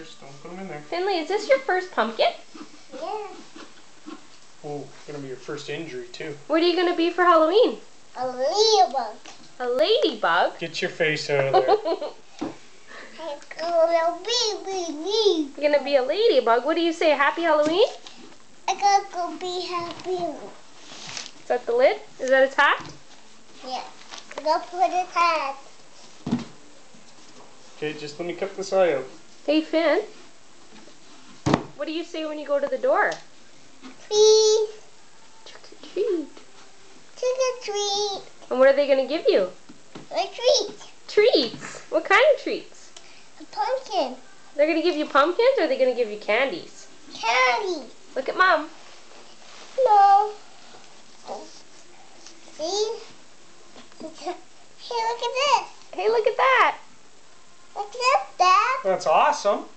Just don't put them in there. Finley, is this your first pumpkin? Yeah. Oh, it's gonna be your first injury too. What are you gonna be for Halloween? A ladybug. A ladybug? Get your face out of there. You're gonna be a ladybug. What do you say? Happy Halloween? I gotta go be happy. Is that the lid? Is that its hat? Yeah. I gotta put his hat. Okay, just let me cut this eye out. Hey, Finn. What do you say when you go to the door? Please. Trick or treat. Trick or treat. And what are they gonna give you? A treat. Treats. What kind of treats? A pumpkin. They're gonna give you pumpkins, or are they gonna give you candies? Candy. Look at Mom. No. See? Hey, look at this. Hey, look at that. Look at that. That's awesome.